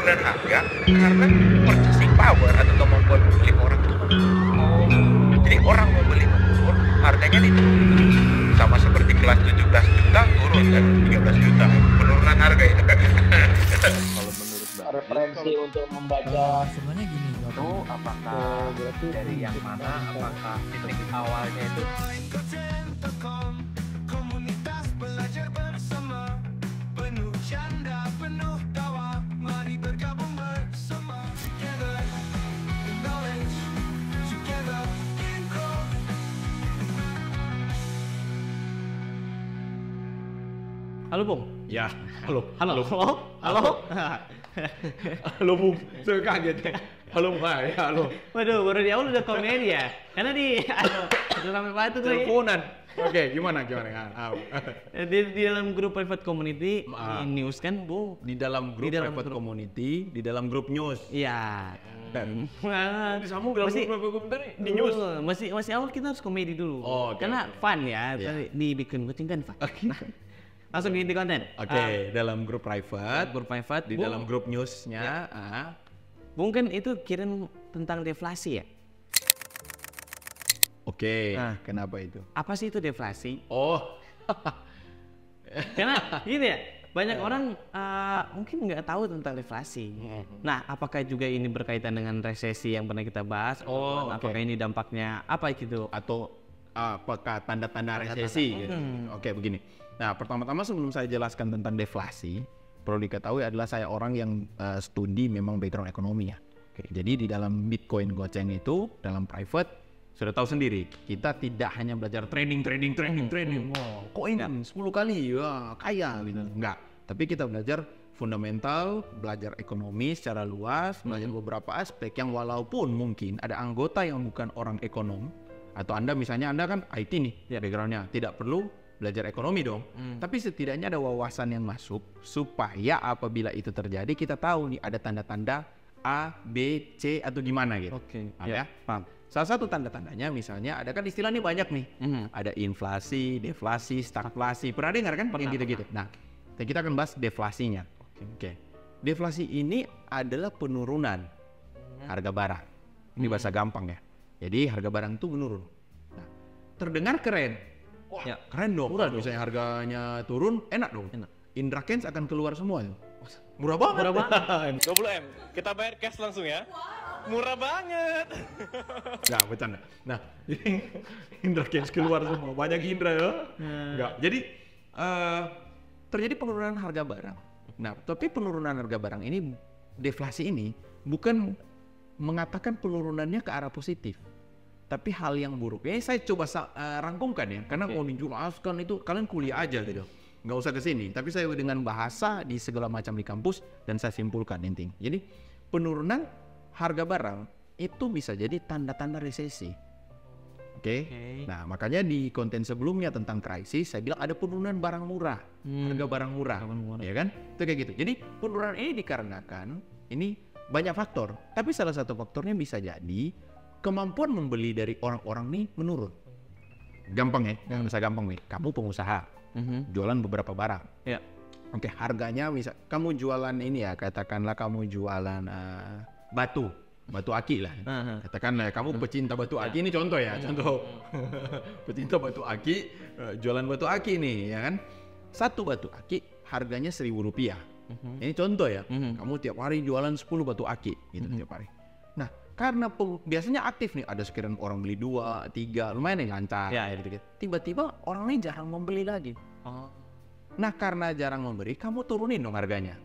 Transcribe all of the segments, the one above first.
penurunan harga karena purchasing power atau kemampuan membeli orang itu menurun. Jadi orang mau beli menurun, harganya diturun. Sama seperti kelas 17 juta turun kan 13 juta. Penurunan harga itu kan. Kalau menurut Mbak, referensi untuk membaca sebenarnya gini itu apakah berarti dari yang mana? Apakah titik awalnya itu Komunitas belajar bersama, penuh canda, penuh tawa, mari bergabung bersama. Together in knowledge, together in growth. halo Bung. Ya, halo. Halo. Halo. Halo Bung, saya kaget ya. Halo Mbak, ya halo. Waduh, baru di awal udah komedi ya. Karena udah sampai batu tuh. Teleponan. Oke, gimana? Di dalam grup private community di news kan, Bung. Di dalam grup private community, di dalam grup news. Iya. Dan Disambung dalam grup private community di news. Masih awal kita harus komedi dulu. Oh, oke, karena oke. fun ya. Iya. Dibikin kucing kan fun. Oke. Langsung inti konten. Oke, dalam grup private, Private di Bung. dalam grup newsnya, Mungkin itu kirim tentang deflasi ya. Oke, Nah. kenapa itu? Apa sih itu deflasi? Oh, Karena gini ya, banyak orang mungkin nggak tahu tentang deflasi. Nah, apakah juga ini berkaitan dengan resesi yang pernah kita bahas? Oh, oke. Apakah ini dampaknya apa gitu? atau apakah tanda-tanda resesi gitu. Oke, begini. Nah, pertama-tama sebelum saya jelaskan tentang deflasi, perlu diketahui adalah saya orang yang studi memang background ekonomi ya. Oke, jadi di dalam Bitcoin Goceng itu, dalam private, sudah tahu sendiri, kita tidak hanya belajar trading. Wow, koin 10 kali, wah, kaya gitu. Enggak, tapi kita belajar fundamental, belajar ekonomi secara luas, belajar beberapa aspek yang walaupun mungkin ada anggota yang bukan orang ekonom, atau Anda misalnya Anda kan IT nih, ya backgroundnya, tidak perlu belajar ekonomi dong. Tapi setidaknya ada wawasan yang masuk supaya apabila itu terjadi kita tahu nih ada tanda-tanda A, B, C atau gimana gitu. Oke, Ada ya? Paham. Salah satu tanda-tandanya misalnya ada kan istilah ini banyak nih. Ada inflasi, deflasi, stagflasi. Pernah dengar kan yang gitu-gitu? Nah, kita akan bahas deflasinya. Oke. Deflasi ini adalah penurunan harga barang. Ini bahasa gampang ya. Jadi harga barang itu menurun. Nah, terdengar keren. Wah, Ya. keren dong. Murah dong. Misalnya harganya turun, enak dong. Enak. Indra Kents akan keluar semua. Murah banget. Murah banget. 20M, kita bayar cash langsung ya. Murah banget. Nggak, bercanda. Nah, jadi Indra Kents keluar semua. Banyak Indra ya. Nggak. Jadi terjadi penurunan harga barang. Nah, tapi penurunan harga barang ini, deflasi ini bukan mengatakan penurunannya ke arah positif, tapi hal yang buruk. Ya, saya coba rangkumkan ya, karena mau dijelaskan itu kalian kuliah aja gitu. Nggak usah ke sini, tapi saya dengan bahasa di segala macam di kampus dan saya simpulkan intinya. Jadi penurunan harga barang itu bisa jadi tanda-tanda resesi. Oke. Nah, makanya di konten sebelumnya tentang krisis saya bilang ada penurunan barang murah, harga barang murah, ya kan? Itu kayak gitu. Jadi penurunan ini dikarenakan ini banyak faktor, tapi salah satu faktornya bisa jadi kemampuan membeli dari orang-orang nih menurun. Gampang ya, bisa gampang nih. Kamu pengusaha, jualan beberapa barang. Ya. Oke, harganya misal kamu jualan ini ya, katakanlah kamu jualan batu aki lah. Katakanlah kamu pecinta batu aki, ini contoh ya, contoh. Pecinta batu aki, jualan batu aki nih, ya kan? Satu batu aki harganya Rp1.000. Ini contoh ya, kamu tiap hari jualan 10 batu aki gitu tiap hari. Nah, karena biasanya aktif nih, ada sekiranya orang beli 2, 3, lumayan nih lancar. Ya, gitu. Tiba-tiba orang ini jarang membeli lagi. Nah, karena jarang membeli, kamu turunin dong harganya.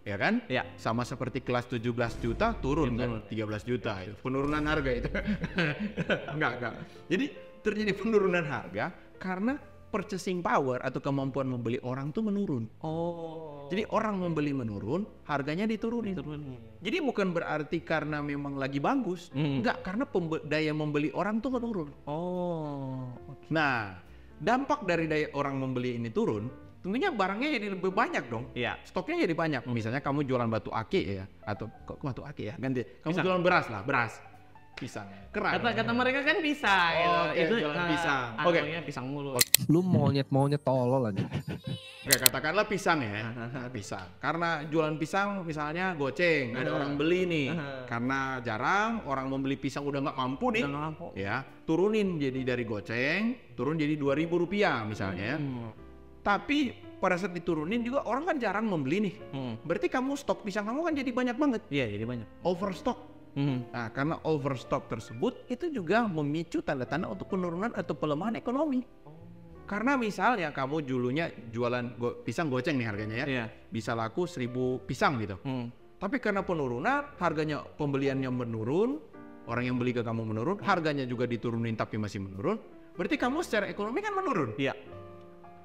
Ya kan? Ya. Sama seperti kelas 17 juta turun kan 13 juta itu. Penurunan harga itu. Enggak. Jadi terjadi penurunan harga karena purchasing power atau kemampuan membeli orang tuh menurun. Jadi orang membeli menurun, harganya diturunin. Jadi bukan berarti karena memang lagi bagus, enggak, karena daya membeli orang tuh menurun. Nah, dampak dari daya orang membeli ini turun, tentunya barangnya jadi lebih banyak dong. Iya. Stoknya jadi banyak. Misalnya kamu jualan batu aki ya, atau kok batu aki ya? Ganti. Kamu Bisa. jualan beras lah, beras. pisang. Keren. Kata mereka kan pisang gitu. Oke, Itu jualan pisang. Oke. Oke, pisang mulu. Lu monyet tolol aja. Oke, katakanlah pisang ya. Pisang. Karena jualan pisang misalnya goceng, ada orang beli nih. Karena jarang orang membeli pisang udah nggak mampu nih. Udah nggak mampu. Ya, turunin jadi dari goceng, turun jadi Rp2.000 misalnya ya. Tapi pada saat diturunin juga orang kan jarang membeli nih. Berarti kamu stok pisang kamu kan jadi banyak banget. Iya, jadi banyak. Overstock. Nah, karena overstock tersebut itu juga memicu tanda-tanda untuk penurunan atau pelemahan ekonomi. Karena misalnya kamu dulunya jualan pisang goceng nih harganya ya, Iya. bisa laku 1.000 pisang gitu. Tapi karena penurunan, harganya pembeliannya menurun, orang yang beli ke kamu menurun, harganya juga diturunin tapi masih menurun, berarti kamu secara ekonomi kan menurun. Iya.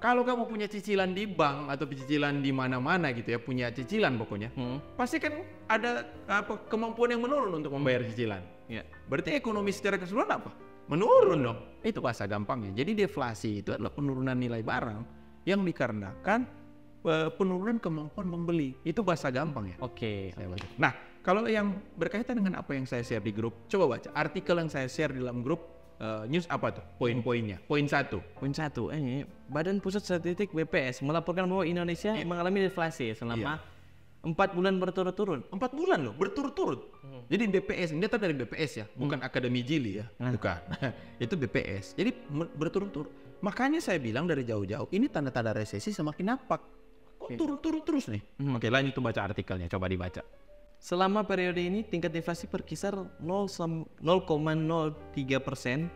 Kalau kamu punya cicilan di bank atau cicilan di mana-mana gitu ya, punya cicilan pokoknya, pasti kan ada kemampuan yang menurun untuk membayar cicilan. Iya. Berarti ekonomi secara keseluruhan apa? Menurun dong. Itu bahasa gampangnya. Jadi deflasi itu adalah penurunan nilai barang yang dikarenakan penurunan kemampuan membeli. Itu bahasa gampang ya. Oke. Nah, kalau yang berkaitan dengan apa yang saya share di grup, coba baca artikel yang saya share di dalam grup news apa tuh? Poin-poinnya. Poin 1. Poin 1, Badan Pusat Statistik BPS melaporkan bahwa Indonesia mengalami deflasi selama 4 bulan berturut-turut. 4 bulan loh, berturut-turut. Jadi BPS, ini data dari BPS ya, bukan Akademi Gili ya, bukan. Itu BPS. Jadi berturut-turut. Makanya saya bilang dari jauh-jauh, ini tanda-tanda resesi semakin nampak. Kok turut-turut terus nih? Oke, lanjut tuh baca artikelnya, coba dibaca. Selama periode ini tingkat deflasi berkisar 0,03%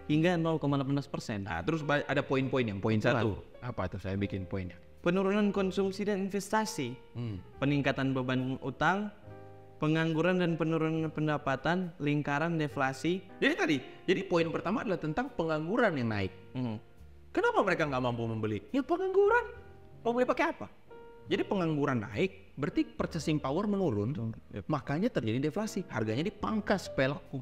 hingga 0,18%. Nah, terus ada poin-poin yang poin 1. Apa tuh? Saya bikin poinnya. Penurunan konsumsi dan investasi, peningkatan beban utang, pengangguran dan penurunan pendapatan, lingkaran deflasi. Jadi poin pertama adalah tentang pengangguran yang naik. Kenapa mereka nggak mampu membeli? Ya pengangguran. Mau beli pakai apa? Jadi pengangguran naik, berarti purchasing power menurun. Makanya terjadi deflasi. Harganya dipangkas supaya laku.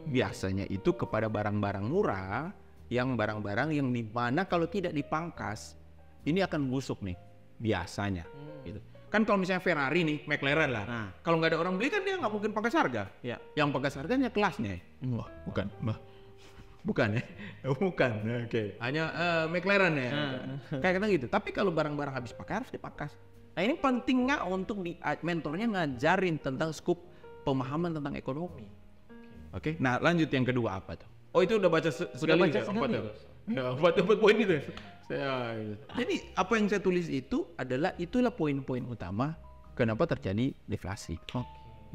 Biasanya itu kepada barang-barang murah, yang barang-barang yang di mana kalau tidak dipangkas, ini akan busuk nih. Biasanya. Gitu. Kan kalau misalnya Ferrari nih, McLaren lah. Kalau nggak ada orang beli kan dia nggak mungkin pangkas harga. Ya. Yang pangkas harganya kelasnya. Wah, bukan. Bukan ya? Bukan, oke. Hanya McLaren ya? Kayak gitu. Tapi kalau barang-barang habis pakai harus dipangkas. Nah ini penting nggak untuk mentornya ngajarin tentang skup pemahaman tentang ekonomi. Oke. Nah lanjut yang kedua apa tuh? Oh itu udah baca sekali ya? Empat poin itu ya? Jadi apa yang saya tulis itu itulah poin-poin utama kenapa terjadi deflasi.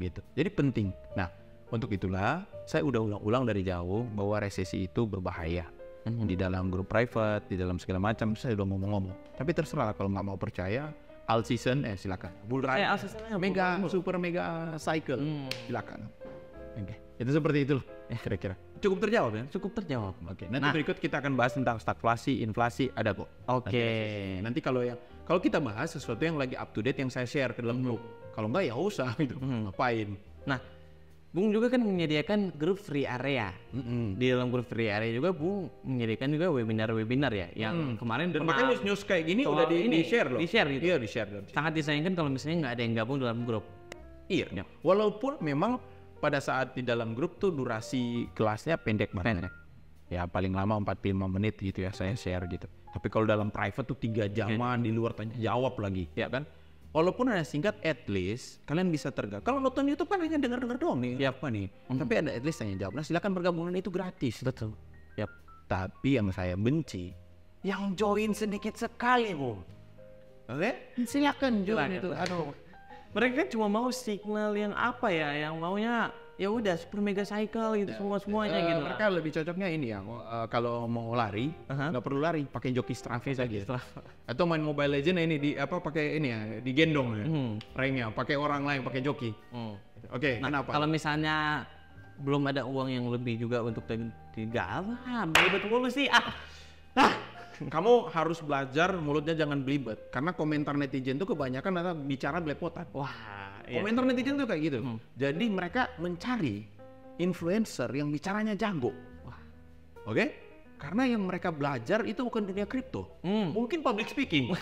Gitu. Jadi penting. Nah untuk itulah saya udah ulang-ulang dari jauh bahwa resesi itu berbahaya. Di dalam grup private, di dalam segala macam saya udah ngomong-ngomong. Tapi terserah kalau nggak mau percaya, all season silakan. Bull run, super mega cycle, silakan. Oke. Itu seperti itu loh. Kira-kira. Cukup terjawab ya? Cukup terjawab. Oke. Nanti berikut kita akan bahas tentang stagflasi, inflasi, ada kok. Oke. Nanti kalau kita bahas sesuatu yang lagi up to date yang saya share ke dalam grup. Kalau enggak ya usah gitu. Ngapain? Nah, Bung juga kan menyediakan grup free area. Di dalam grup free area juga Bung menyediakan juga webinar-webinar ya. Yang kemarin makanya news kayak gini udah di-share loh. Di-share gitu. Iya, di-share. Sangat disayangkan kalau misalnya nggak ada yang gabung dalam grup. Iya. Walaupun memang pada saat di dalam grup tuh durasi kelasnya pendek banget. Ya paling lama 45 menit gitu ya saya share gitu. Tapi kalau dalam private tuh 3 jaman di luar tanya jawab lagi, ya kan? Walaupun ada singkat, at least kalian bisa tergabung. Kalau nonton YouTube kan hanya dengar-dengar doang nih. Apa nih? Tapi ada at least tanya jawab. Nah, silakan bergabung itu gratis. Betul. Yap. Tapi yang saya benci, yang join sedikit sekali, Bu. Oke? Silakan join itu. Aduh. Mereka kan cuma mau signal yang apa ya? Yang maunya ya udah super mega cycle gitu semuanya gitu. Mereka lebih cocoknya ini ya. Kalau mau lari, nggak perlu lari, pakai joki Strava saja. Atau main Mobile Legends ini pakai ini ya, digendong ya. Ranknya pakai orang lain, pakai joki. Oke, kenapa? Kalau misalnya belum ada uang yang lebih juga untuk tinggal, belibet mulu sih. Kamu harus belajar mulutnya jangan belibet. Karena komentar netizen tuh kebanyakan bicara belepotan. Wah, komentar netizen tuh kayak gitu. Jadi mereka mencari influencer yang bicaranya jago. Oke? Karena yang mereka belajar itu bukan dunia kripto. Mungkin public speaking.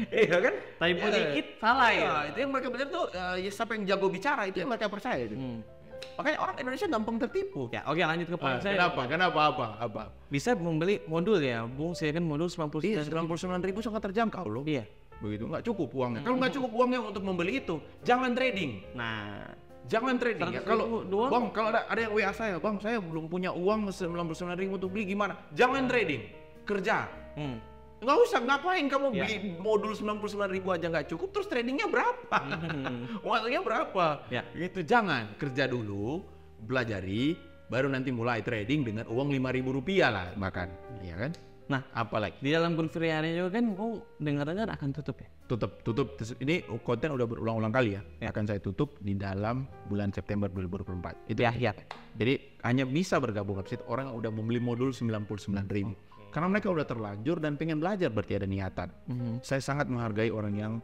Iya kan? Typo dikit salah ya. Itu yang mereka belajar tuh, siapa yang jago bicara itu yang mereka percaya. Makanya orang Indonesia gampang tertipu. Ya, oke lanjut ke poin saya. Kenapa? Apa? Bisa membeli modul ya, Bung. Saya kan modul 99. Iya, 99.000 sangat terjangkau loh. Iya. Begitu, nggak cukup uangnya. Kalau nggak cukup uangnya untuk membeli itu, jangan trading. Nah, Jangan trading ya. 100.000 Kalau doang? Bang, kalau ada yang WA saya, Bang, saya belum punya uang 99.000 untuk beli gimana? Jangan trading, kerja. Nggak usah, ngapain kamu beli modul 99.000 aja nggak cukup, terus tradingnya berapa? Uangnya berapa? Ya. Itu jangan, kerja dulu, belajari, baru nanti mulai trading dengan uang 5.000 rupiah lah makan, iya kan? Nah, Apalagi di dalam konfirmasi juga kan Bung dengar-dengar akan tutup ya. tutup. Ini konten udah berulang-ulang kali ya. Akan saya tutup di dalam bulan September 2024. Itu Ya. Jadi hanya bisa bergabung ke situ orang yang udah membeli modul 99.000. Karena mereka udah terlanjur dan pengen belajar, berarti ada niatan. Saya sangat menghargai orang yang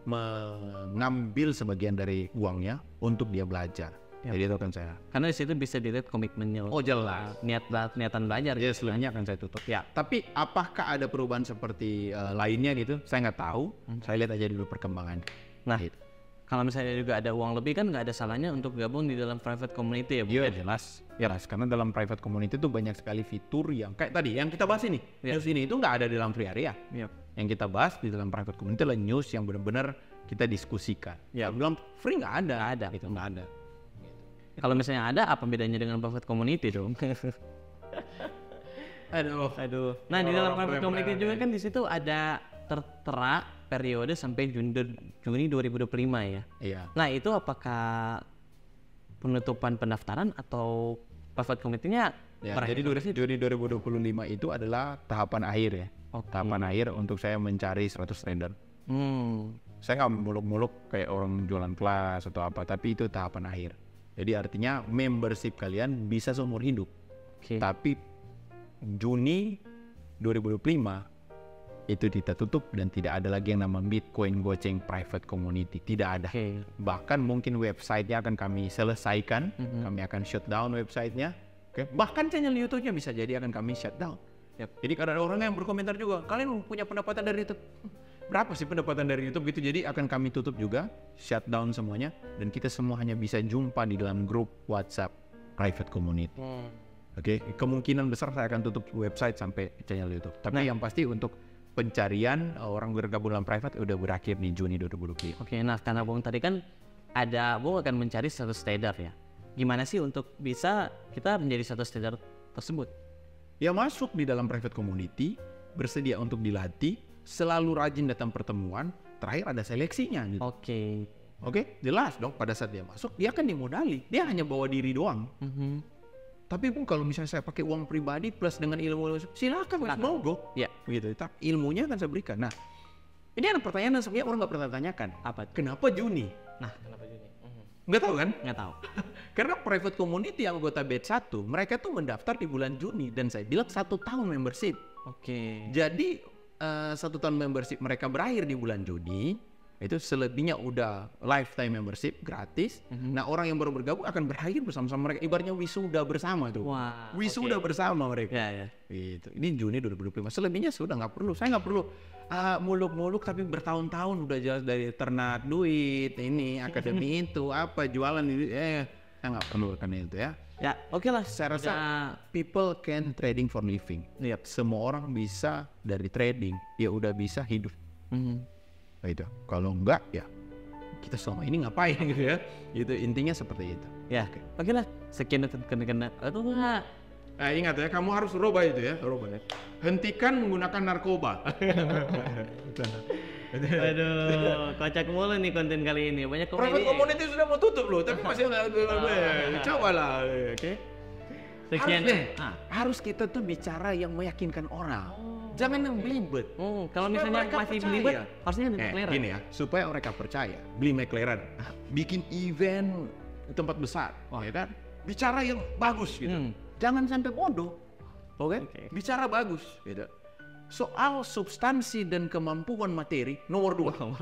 mengambil sebagian dari uangnya untuk dia belajar. Jadi itu akan saya. Karena di situ bisa dilihat komitmennya. Oh jelas. Niatan belajar. Ya selanjutnya akan saya tutup. Ya. Tapi apakah ada perubahan seperti lainnya gitu? Saya nggak tahu. Saya lihat aja dulu perkembangan. Nah, Gitu. kalau misalnya juga ada uang lebih kan nggak ada salahnya untuk gabung di dalam private community ya, Bung. Iya jelas. Karena dalam private community itu banyak sekali fitur yang kayak tadi yang kita bahas ini. News ini itu nggak ada di dalam free area. Yep. Yang kita bahas di dalam private community adalah news yang benar-benar kita diskusikan. Yep. Dalam free nggak ada. Nggak ada. Itu nggak ada. Kalau misalnya ada, apa bedanya dengan private community dong? Aduh. Nah, di dalam private community juga kan di situ ada tertera periode sampai Juni 2025 ya. Iya. Nah, itu apakah penutupan pendaftaran atau private community-nya Ya, berakhir? jadi Juni 2025 itu adalah tahapan akhir ya. Oke. Tahapan akhir untuk saya mencari 100 trader. Saya nggak muluk-muluk kayak orang jualan kelas atau apa, tapi itu tahapan akhir. Jadi artinya membership kalian bisa seumur hidup. Oke. Tapi Juni 2025 itu kita tutup dan tidak ada lagi yang nama Bitcoin Goceng Private Community. Tidak ada. Oke. Bahkan mungkin websitenya akan kami selesaikan. Kami akan shutdown websitenya. Oke. Bahkan channel YouTube-nya bisa jadi akan kami shutdown. Yep. Jadi karena ada orang yang berkomentar juga, kalian punya pendapatan dari YouTube. Berapa sih pendapatan dari YouTube gitu? Jadi akan kami tutup juga, shutdown semuanya, dan kita semua hanya bisa jumpa di dalam grup WhatsApp private community. Oke, kemungkinan besar saya akan tutup website sampai channel YouTube. Tapi yang pasti untuk pencarian orang bergabung dalam private udah berakhir di Juni 2020. Oke, nah karena Bung tadi kan ada Bung akan mencari satu trader ya. Gimana sih untuk bisa kita menjadi satu trader tersebut? Ya masuk di dalam private community, bersedia untuk dilatih, selalu rajin datang pertemuan, terakhir ada seleksinya gitu. Oke, jelas dong pada saat dia masuk, dia akan dimodali. Dia hanya bawa diri doang. Tapi pun kalau misalnya saya pakai uang pribadi plus dengan ilmu, silakan mas monggo. Ya. Begitu. Tapi ilmunya akan saya berikan. Nah, ini ada pertanyaan yang sebenarnya orang nggak pernah tanyakan. Apa? Kenapa Juni? Nah, kenapa Juni? Nggak tahu kan? Nggak tahu. Karena private community yang anggota batch 1, mereka tuh mendaftar di bulan Juni. Dan saya bilang 1 tahun membership. Oke. Jadi 1 tahun membership mereka berakhir di bulan Juni, itu selebihnya udah lifetime membership gratis. Nah orang yang baru bergabung akan berakhir bersama-sama mereka, ibaratnya wisuda bersama tuh. Wah, Wisuda bersama mereka. Ya. Gitu. Ini Juni 2025. Selebihnya sudah nggak perlu. Saya nggak perlu muluk-muluk tapi bertahun-tahun udah jelas dari ternak duit, ini akademi itu apa jualan ini. Saya nggak perlu kan itu ya. Ya, oke lah. Saya rasa people can trading for living. Yep. Semua orang bisa dari trading, ya udah bisa hidup. Itu. Kalau enggak ya kita selama ini ngapain gitu ya. Itu intinya seperti itu. Ya, oke lah. Sekian kena. Aduh, Ingat ya, kamu harus rubah itu ya, rubah ya. Hentikan menggunakan narkoba. aduh, kocak mulu nih konten kali ini. Banyak Private komedi. community sudah mau tutup loh, tapi masih coba lah, oke? Sekian. Harus kita tuh bicara yang meyakinkan orang. Jangan yang belibet. Kalau Supaya misalnya mereka masih percaya. belibet, harusnya ada McLaren. Gini ya, supaya mereka percaya, beli McLaren, bikin event di tempat besar, ya kan? Bicara yang bagus gitu. Jangan sampai bodoh, oke? Bicara bagus, gitu. Soal substansi dan kemampuan materi nomor 2,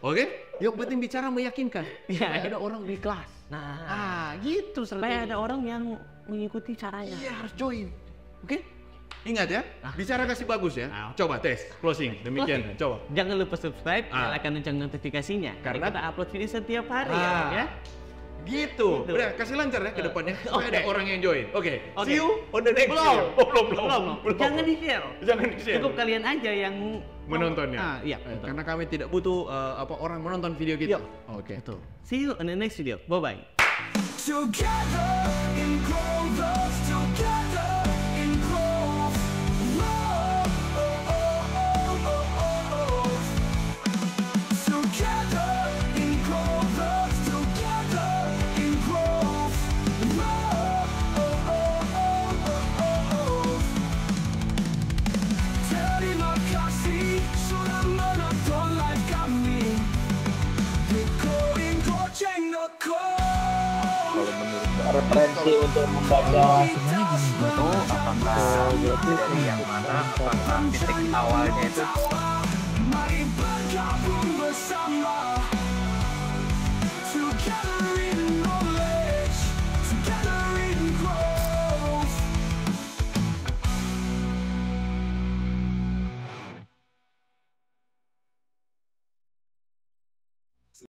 oke? Yang penting bicara meyakinkan. Ya. Ada orang di kelas. Nah, Gitu supaya strategi. ada orang yang mengikuti caranya. Iya harus join, oke? Ingat ya, bicara kasih bagus ya. Coba tes, closing, demikian. Coba. Jangan lupa subscribe, nyalakan lonceng notifikasinya. Karena kita upload video setiap hari ya. Gitu. Udah kasih lancar ya ke depannya. Supaya ada orang yang join. Oke. Oke. See you on the next Belum. video. Oh, belum. Belum. Jangan di-share. Jangan di-share. Cukup kalian aja yang Menontonnya. Iya, betul. Karena kami tidak butuh orang menonton video kita. Iya. Oke. Betul. See you on the next video. Bye-bye. Together in growth, together in growth. Whoa, oh, oh, oh, oh, oh, oh. Together in growth, together in growth. Whoa, oh, oh, oh, oh, oh. Terima kasih sudah menonton live kami di koin.gojek.com. Referensi untuk membaca Itu apakah dari yang mana, apakah titik awalnya itu Mari bergabung bersama.